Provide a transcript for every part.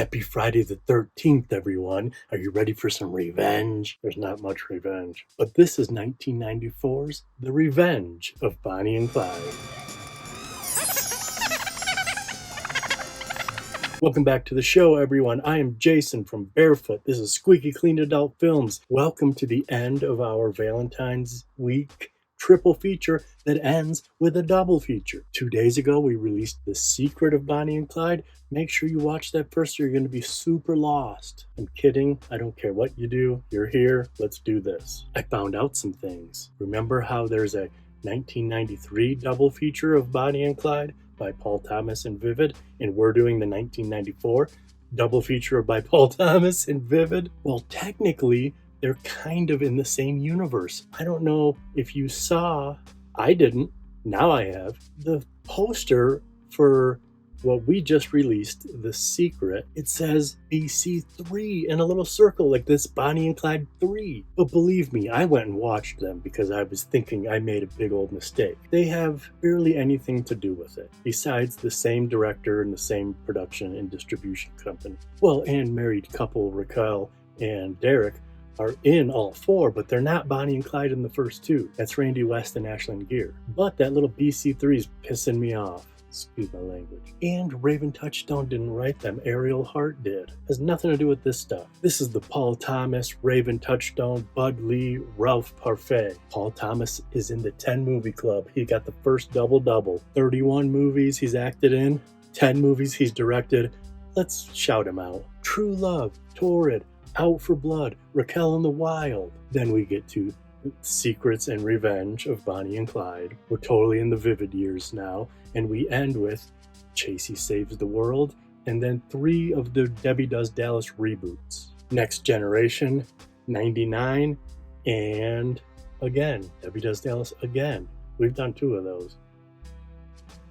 Happy Friday the 13th, everyone. Are you ready for some revenge? There's not much revenge. But this is 1994's The Revenge of Bonnie and Clyde. Welcome back to the show, everyone. I am Jason from Barefoot. This is Squeaky Clean Adult Films. Welcome to the end of our Valentine's Week triple feature that ends with a double feature. 2 days ago, we released The Secret of Bonnie and Clyde. Make sure you watch that first or you're going to be super lost. I'm kidding. I don't care what you do. You're here. Let's do this. I found out some things. Remember how there's a 1993 double feature of Bonnie and Clyde by Paul Thomas and Vivid, and we're doing the 1994 double feature by Paul Thomas and Vivid? Well, technically, they're kind of in the same universe. I don't know if you saw, I didn't, now I have, the poster for what we just released, The Secret. It says BC3 in a little circle like this, Bonnie and Clyde 3. But believe me, I went and watched them because I was thinking I made a big old mistake. They have barely anything to do with it, besides the same director and the same production and distribution company. Well, and married couple Racquel and Derrick are in all four, but they're not Bonnie and Clyde in the first two. That's Randy West and Ashlyn Gear. But that little BC3 is pissing me off. Excuse my language. And Raven Touchstone didn't write them. Ariel Hart did. Has nothing to do with this stuff. This is the Paul Thomas, Raven Touchstone, Bud Lee, Ralph Parfait. Paul Thomas is in the 10 movie club. He got the first double-double. 31 movies he's acted in, 10 movies he's directed. Let's shout him out. True Love, Torrid, Out for Blood, Racquel in the Wild. Then we get to Secrets and Revenge of Bonnie and Clyde. We're totally in the Vivid years now. And we end with Chasey Saves the World, and then 3 of the Debbie Does Dallas reboots. Next Generation, 99, and again, Debbie Does Dallas again. We've done 2 of those.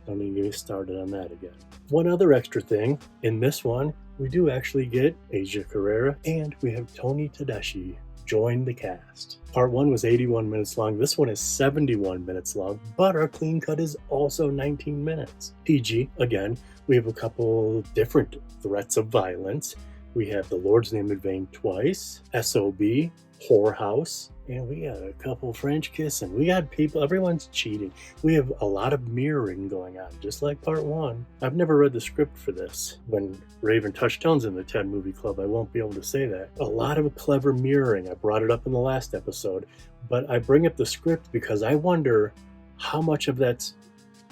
Don't even get me started on that again. One other extra thing, in this one, we do actually get Asia Carrera, and we have Tony Tedeschi join the cast. Part 1 was 81 minutes long. This one is 71 minutes long, but our clean cut is also 19 minutes. PG, again, we have a couple different threats of violence. We have The Lord's Name in Vain twice, SOB, Whorehouse, and we got a couple French kissing. We got people, everyone's cheating. We have a lot of mirroring going on, just like part 1. I've never read the script for this. When Raven Touchstone's in the 10 movie club, I won't be able to say that. A lot of clever mirroring. I brought it up in the last episode, but I bring up the script because I wonder how much of that's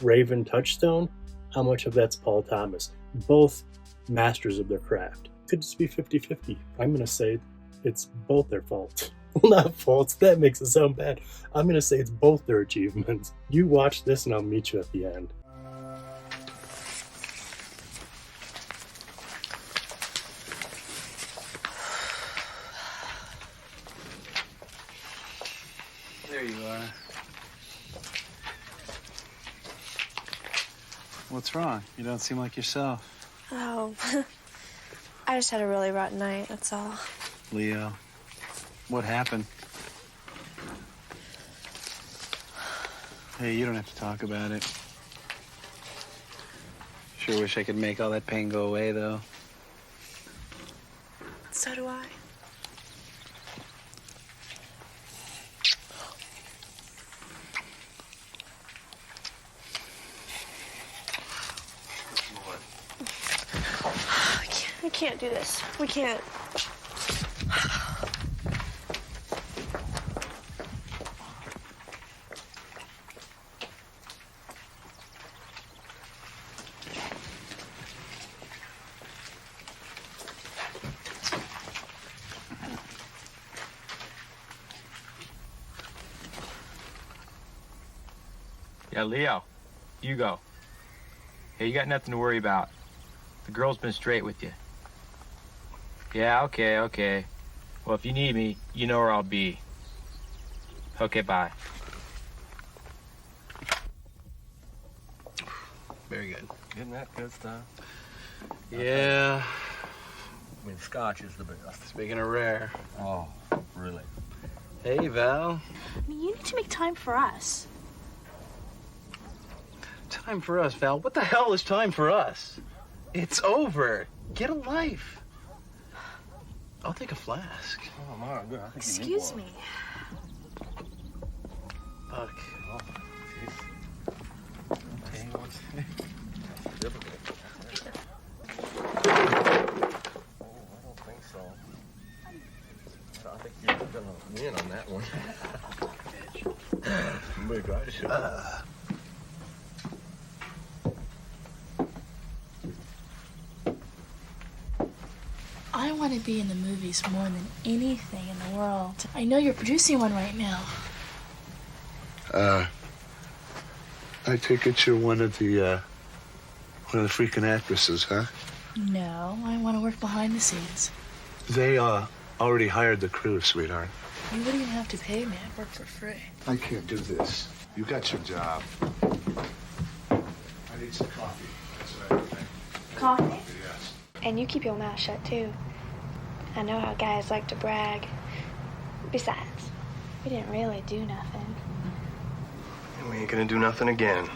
Raven Touchstone, how much of that's Paul Thomas. Both masters of their craft. Could just be 50-50. I'm going to say it's both their fault. Well, not faults. That makes it sound bad. I'm going to say it's both their achievements. You watch this and I'll meet you at the end. There you are. What's wrong? You don't seem like yourself. Oh, I just had a really rotten night, that's all. Leo, what happened? Hey, you don't have to talk about it. Sure wish I could make all that pain go away, though. So do I. I can't do this. We can't. Yeah, Leo, you go. Yeah, you got nothing to worry about. The girl's been straight with you. Yeah, okay. Well, if you need me, you know where I'll be. Okay, bye. Very good. Isn't that good stuff? Yeah. I mean, scotch is the best. Speaking of rare. Oh, really? Hey, Val. I mean, you need to make time for us. Time for us, Val? What the hell is time for us? It's over. Get a life. I'll take a flask. Oh, my God. I think Excuse me. Fuck. Oh, jeez. Okay, what's difficult. Oh, I don't think so. I think you're gonna win on that one. Big guy should. I want to be in the movies more than anything in the world. I know you're producing one right now. I take it you're one of the freaking actresses, huh? No, I want to work behind the scenes. They, already hired the crew, sweetheart. You wouldn't even have to pay me. I'd work for free. I can't do this. You got your job. I need some coffee. That's what I think. Coffee? Yes. And you keep your mouth shut, too. I know how guys like to brag. Besides, we didn't really do nothing. And we ain't gonna do nothing again.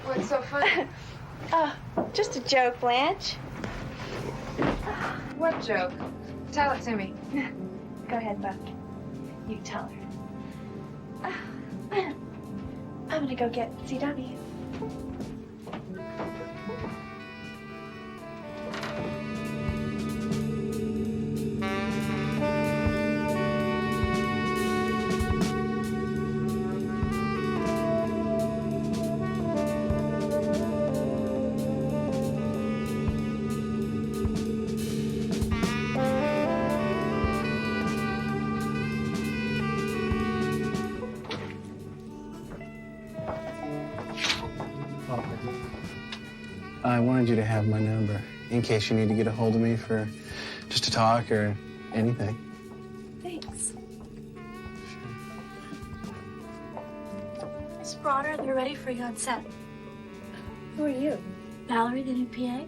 What's so funny? Oh, just a joke, Blanche. What joke? Tell it to me. Go ahead, Buck. You tell her. I'm gonna go get CW. I wanted you to have my number in case you need to get a hold of me for just to talk or anything. Thanks. Miss Bronner, they're ready for you on set. Who are you? Valerie, the new PA?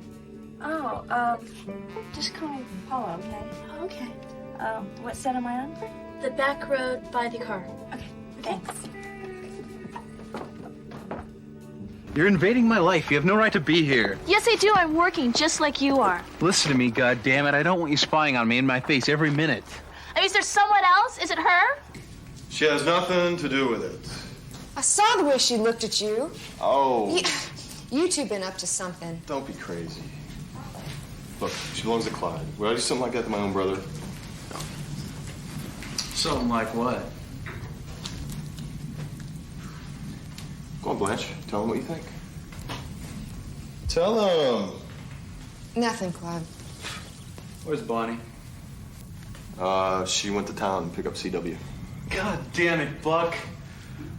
Oh, just call me Paula, okay? Oh, okay. What set am I on? The back road by the car. Okay, thanks. You're invading my life. You have no right to be here. Yes, I do. I'm working just like you are. Listen to me, goddammit. I don't want you spying on me in my face every minute. I mean, is there someone else? Is it her? She has nothing to do with it. I saw the way she looked at you. Oh, You two been up to something. don't be crazy. Look, she belongs to Clyde. Would I do something like that to my own brother? No. Something like what? Go on, Blanche. Tell him what you think. Tell him. Nothing, Clyde. Where's Bonnie? She went to town to pick up CW. God damn it, Buck.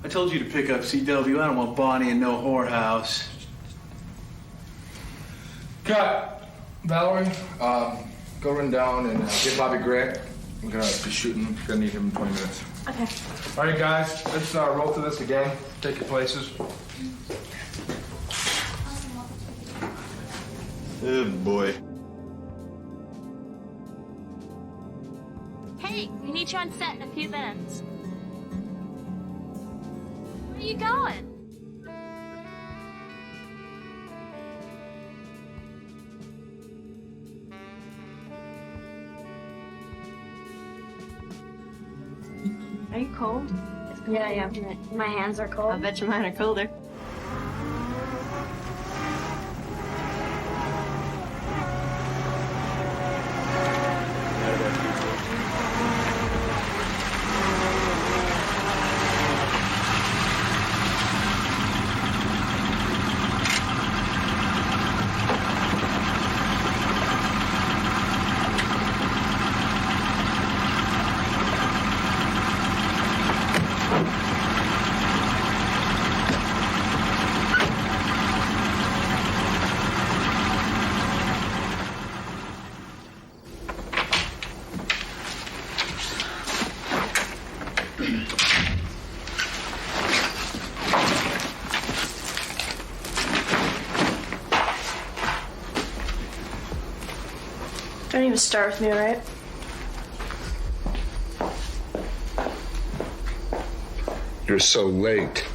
I told you to pick up CW. I don't want Bonnie in no whorehouse. Cut. Valerie, go run down and get Bobby Gray. We're gonna be shooting. Gonna need him in 20 minutes. Okay. All right, guys, let's roll through this again. Take your places. Good boy. Hey, we need you on set in a few minutes. Where are you going? Are you cold? Yeah, I am. My hands are cold. I bet you mine are colder. Don't even start with me, right? You're so late.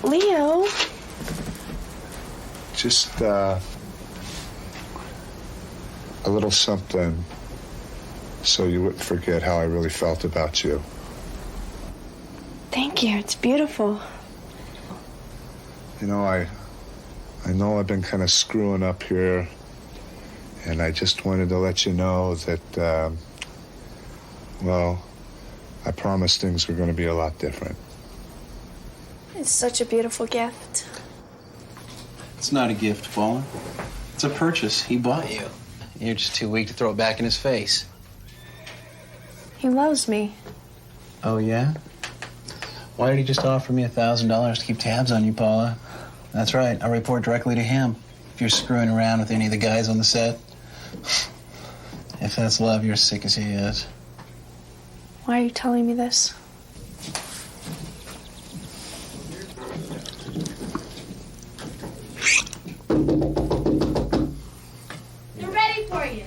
Leo. Just, a little something so you wouldn't forget how I really felt about you. Thank you. It's beautiful. You know, I know I've been kind of screwing up here, and I just wanted to let you know that, well, I promised things were going to be a lot different. It's such a beautiful gift. It's not a gift, Paula. It's a purchase. He bought you. You're just too weak to throw it back in his face. He loves me. Oh, yeah? Why did he just offer me $1,000 to keep tabs on you, Paula? That's right. I'll report directly to him if you're screwing around with any of the guys on the set. If that's love, you're as sick as he is. Why are you telling me this? They're ready for you.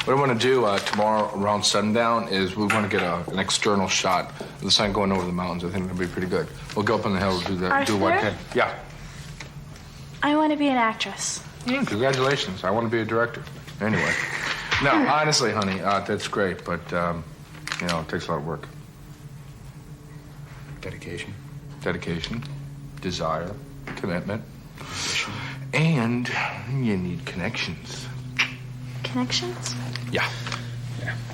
What I want to do tomorrow around sundown is we want to get an external shot of the sun going over the mountains. I think it'll be pretty good. We'll go up on the hill and do that. Arthur? Do what can. Yeah. I want to be an actress. Congratulations. I want to be a director. Anyway. No, honestly, honey, that's great, but, you know, it takes a lot of work. Dedication. Dedication, desire, commitment, and you need connections. Connections? Yeah.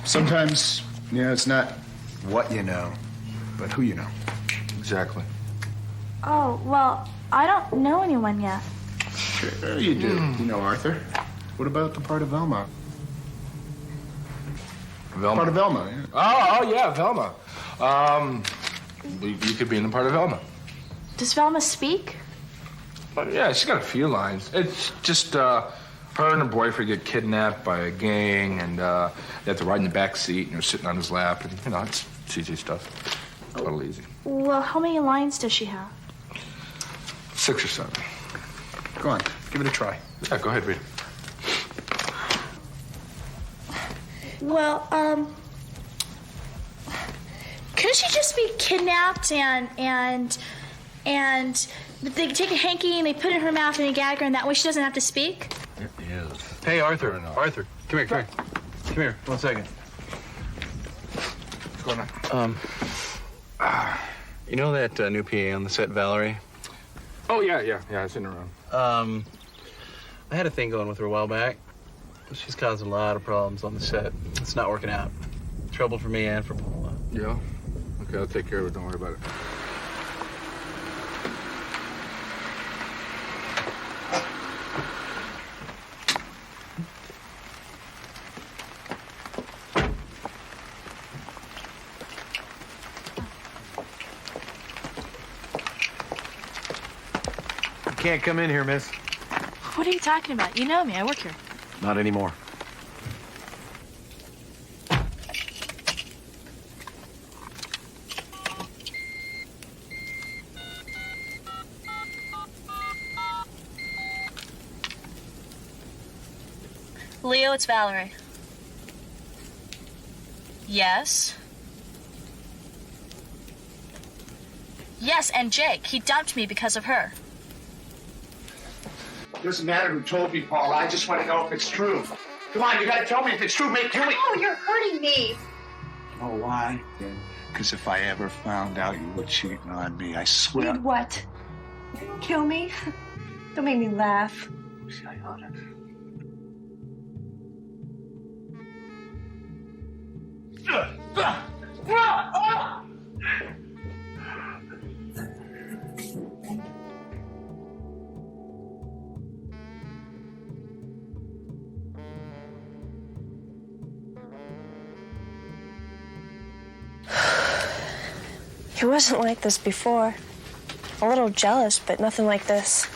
Sometimes, you know, it's not what you know, but who you know. Exactly. Oh, well, I don't know anyone yet. Sure you do. You know Arthur. What about the part of Velma? Velma. Part of Velma, yeah. Oh, yeah, Velma. You could be in the part of Velma. Does Velma speak? But yeah, she's got a few lines. It's just her and her boyfriend get kidnapped by a gang, and they have to ride in the back seat, and you're sitting on his lap, and you know, it's easy stuff. Totally easy. Well, how many lines does she have? 6 or 7. Go on, give it a try. Yeah, go ahead, read. Well, couldn't she just be kidnapped and they take a hanky and they put it in her mouth and they gag her, and that way she doesn't have to speak? It is. Hey, Arthur. Arthur, come here, come here. Come here, 1 second. What's going on? You know that new PA on the set, Valerie? Oh, yeah, I've seen her around. I had a thing going with her a while back. She's causing a lot of problems on the set. It's not working out. Trouble for me and for Paula. Yeah? Okay, I'll take care of it. Don't worry about it. You can't come in here, miss. What are you talking about? You know me. I work here. Not anymore. Leo, it's Valerie. Yes? Yes, and Jake. He dumped me because of her. Doesn't matter who told me, Paul. I just want to know if it's true. Come on, you gotta tell me if it's true. Kill me. Oh, you're hurting me. You know why? Because if I ever found out you were cheating on me, I swear. Did what? Kill me? Don't make me laugh. I ought to. He wasn't like this before. A little jealous, but nothing like this.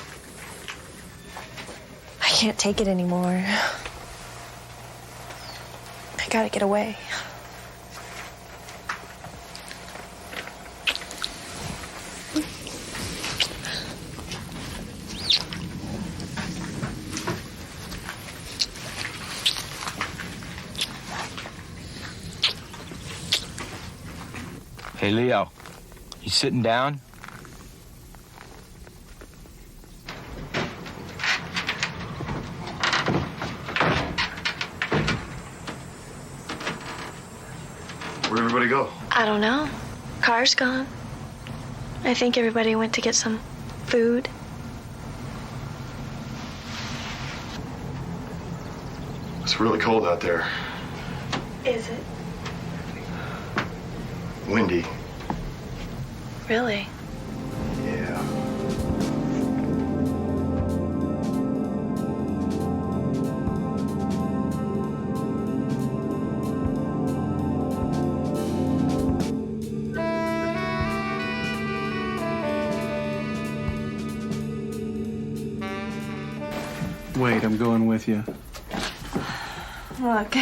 I can't take it anymore. I gotta get away. Hey, Leo, you sitting down? Where'd everybody go? I don't know. Car's gone. I think everybody went to get some food. It's really cold out there. Is it? Windy. Really? Yeah. Wait, I'm going with you. Look,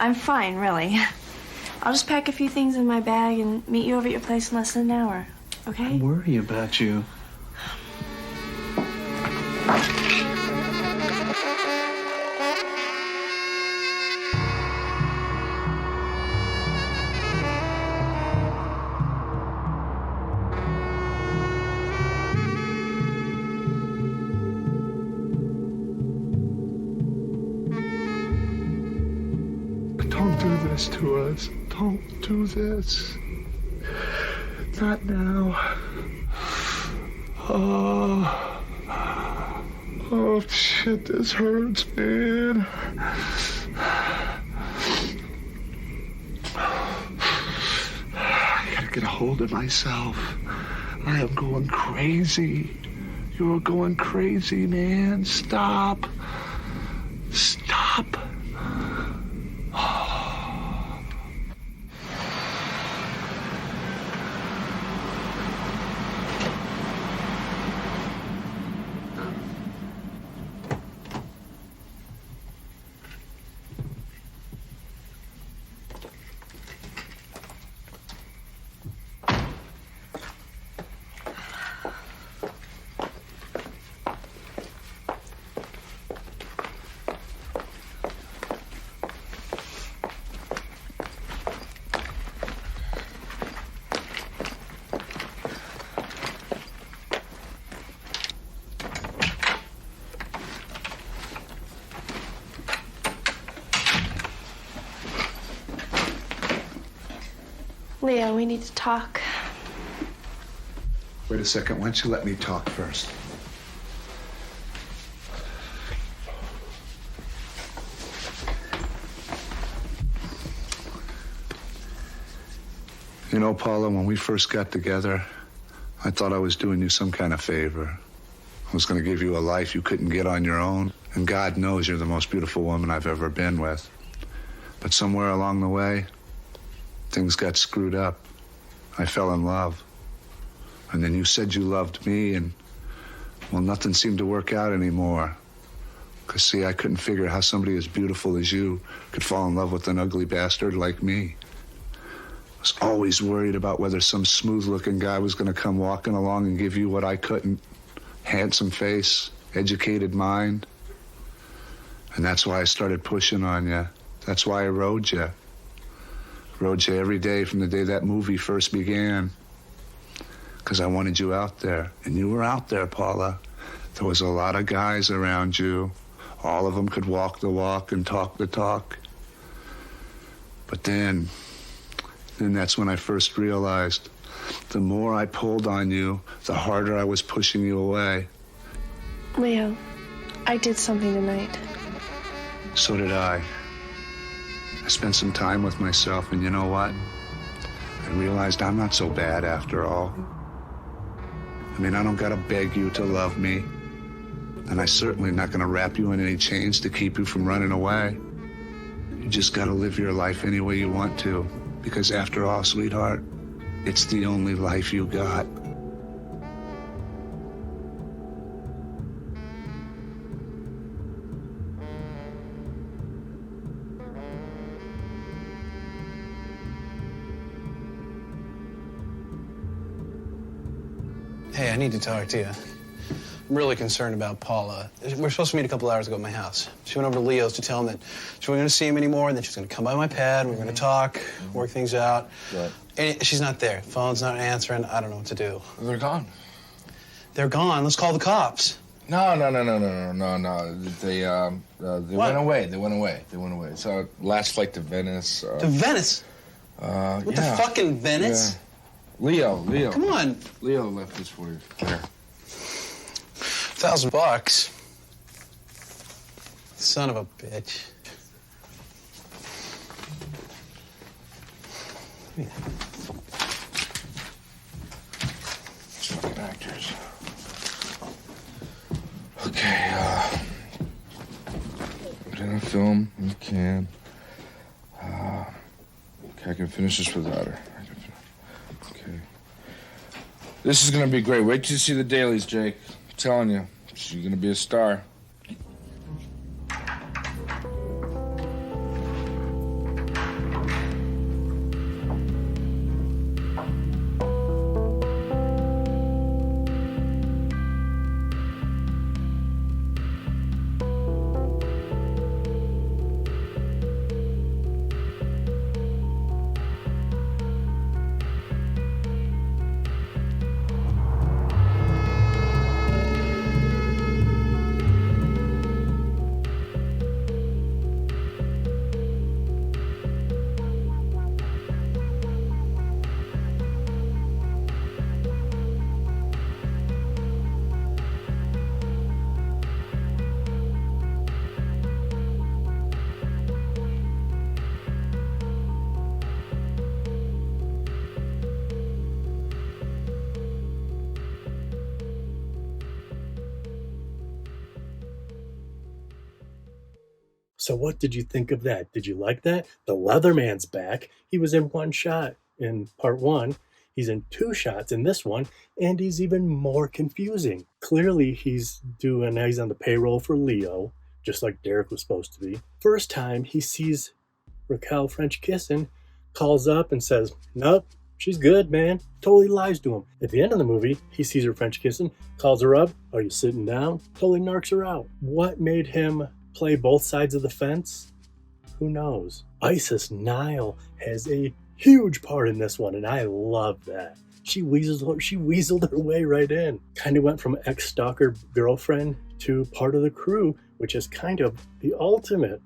I'm fine, really. I'll just pack a few things in my bag and meet you over at your place in less than an hour, okay? I worry about you. Don't do this to us. Don't do this. Not now. Oh, shit, this hurts, man. I gotta get a hold of myself. I am going crazy. You're going crazy, man. Stop. Stop. Leo, we need to talk. Wait a second. Why don't you let me talk first? You know, Paula, when we first got together, I thought I was doing you some kind of favor. I was going to give you a life you couldn't get on your own. And God knows you're the most beautiful woman I've ever been with. But somewhere along the way, things got screwed up. I fell in love. And then you said you loved me, and, well, nothing seemed to work out anymore. Because, see, I couldn't figure how somebody as beautiful as you could fall in love with an ugly bastard like me. I was always worried about whether some smooth-looking guy was going to come walking along and give you what I couldn't. Handsome face, educated mind. And that's why I started pushing on you. That's why I rode you. Rode you every day from the day that movie first began. Because I wanted you out there. And you were out there, Paula. There was a lot of guys around you. All of them could walk the walk and talk the talk. But then that's when I first realized the more I pulled on you, the harder I was pushing you away. Leo, I did something tonight. So did I. I spent some time with myself, and you know what? I realized I'm not so bad after all. I mean, I don't gotta beg you to love me. And I certainly not gonna wrap you in any chains to keep you from running away. You just gotta live your life any way you want to. Because after all, sweetheart, it's the only life you got. Hey, I need to talk to you. I'm really concerned about Paula. We're supposed to meet a couple hours ago at my house. She went over to Leo's to tell him that she wasn't going to see him anymore, and then she's going to come by my pad, we're going to talk, work things out. Right. And she's not there. Phone's not answering. I don't know what to do. They're gone. They're gone. Let's call the cops. No. They went away. They went away. So last flight to Venice. To Venice? What the fuck in Venice? Yeah. Leo. Come on. Leo left this for you. Here. $1,000. Son of a bitch. Fucking actors. Okay, we're gonna film. We can. Okay, I can finish this without her. Okay. This is gonna be great. Wait till you see the dailies, Jake. I'm telling you, she's gonna be a star. So what did you think of that? Did you like that? The Leatherman's back. He was in one shot in part one. He's in two shots in this one, and he's even more confusing. Clearly, he's on the payroll for Leo, just like Derrick was supposed to be. First time he sees Racquel French kissing, calls up and says, "Nope, she's good, man." Totally lies to him. At the end of the movie, he sees her French kissing, calls her up, "Are you sitting down?" Totally narcs her out. What made him play both sides of the fence? Who knows? Isis Nile has a huge part in this one, and I love that. She weaseled her way right in. Kind of went from ex-stalker girlfriend to part of the crew, which is kind of the ultimate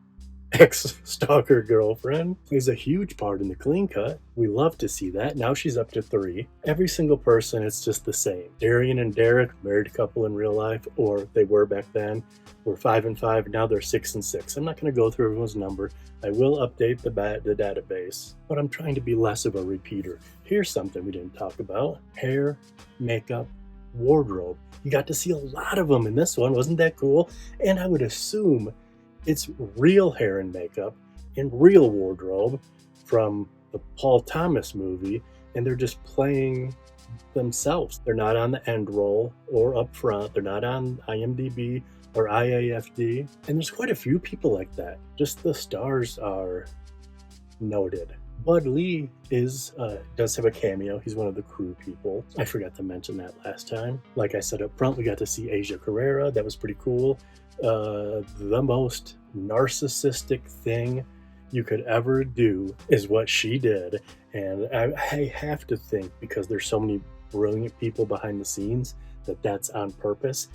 ex-stalker girlfriend. Plays a huge part in the clean cut. We love to see that. Now she's up to 3. Every single person, it's just the same. Darrian and Derrick, married couple in real life, or they were back then, were 5 and 5. Now they're 6 and 6. I'm not going to go through everyone's number. I will update the database, but I'm trying to be less of a repeater. Here's something we didn't talk about: hair, makeup, wardrobe. You got to see a lot of them in this one. Wasn't that cool? And I would assume it's real hair and makeup and real wardrobe from the Paul Thomas movie, and they're just playing themselves. They're not on the end roll or up front. They're not on IMDb or IAFD. And there's quite a few people like that. Just the stars are noted. Bud Lee does have a cameo. He's one of the crew people. I forgot to mention that last time. Like I said up front, we got to see Asia Carrera. That was pretty cool. The most narcissistic thing you could ever do is what she did. And I have to think, because there's so many brilliant people behind the scenes, that's on purpose.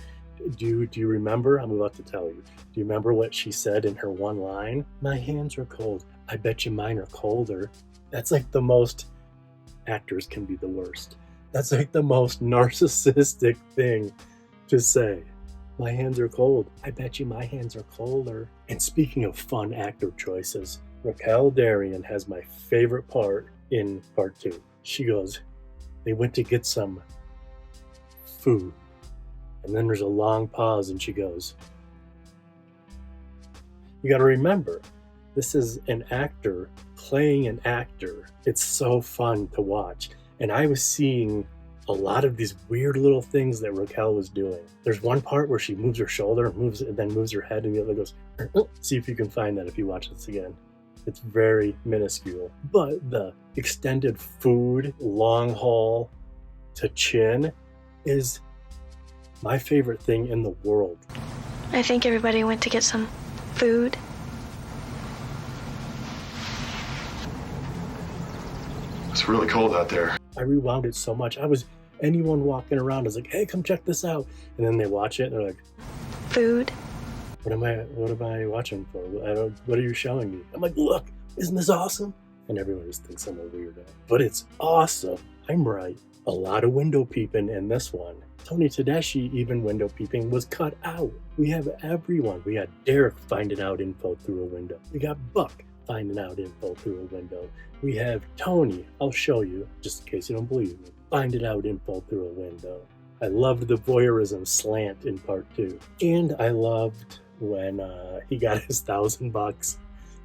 Do you remember? I'm about to tell you. Do you remember what she said in her one line? "My hands are cold. I bet you mine are colder." That's like the most, actors can be the worst. That's like the most narcissistic thing to say. "My hands are cold. I bet you my hands are colder." And speaking of fun actor choices, Racquel Darrian has my favorite part in part 2. She goes, they went to get some food. And then there's a long pause and she goes, you got to remember, this is an actor playing an actor. It's so fun to watch. And I was seeing a lot of these weird little things that Racquel was doing. There's one part where she moves her shoulder and then moves her head, and the other goes, see if you can find that if you watch this again. It's very minuscule. But the extended food, long haul to chin is my favorite thing in the world. I think everybody went to get some food. It's really cold out there. I rewound it so much. Anyone walking around is like, hey, come check this out. And then they watch it and they're like, food. What am I watching for? What are you showing me? I'm like, look, isn't this awesome? And everyone just thinks I'm a weirdo. But it's awesome. I'm right. A lot of window peeping in this one. Tony Tedeschi, even window peeping, was cut out. We have everyone. We got Derrick finding out info through a window. We got Buck finding out info through a window. We have Tony, I'll show you, just in case you don't believe me, finding out info through a window. I loved the voyeurism slant in part 2. And I loved when he got his $1,000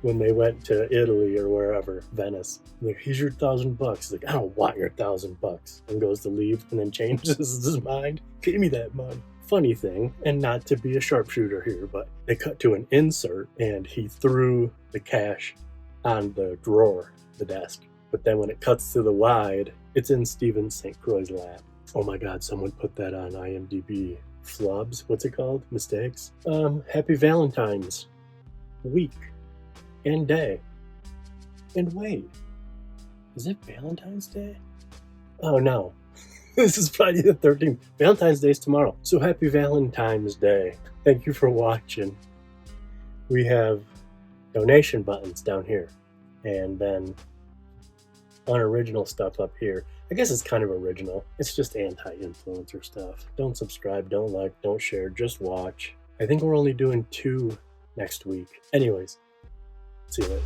when they went to Italy or wherever, Venice. Like, here's your $1,000. He's like, I don't want your $1,000. And goes to leave and then changes his mind. Give me that money. Funny thing, and not to be a sharpshooter here, but they cut to an insert and he threw the cash on the drawer, the desk. But then when it cuts to the wide, it's in Stephen St. Croix's lap. Oh my God, someone put that on IMDb. Flubs, what's it called? Mistakes? Happy Valentine's week and day. And wait, is it Valentine's Day? Oh no, this is Friday the 13th. Valentine's Day is tomorrow. So happy Valentine's Day. Thank you for watching. We have donation buttons down here. And then unoriginal stuff up here. I guess it's kind of original. It's just anti-influencer stuff. Don't subscribe, don't like, don't share, just watch. I think we're only doing 2 next week. Anyways, see you later.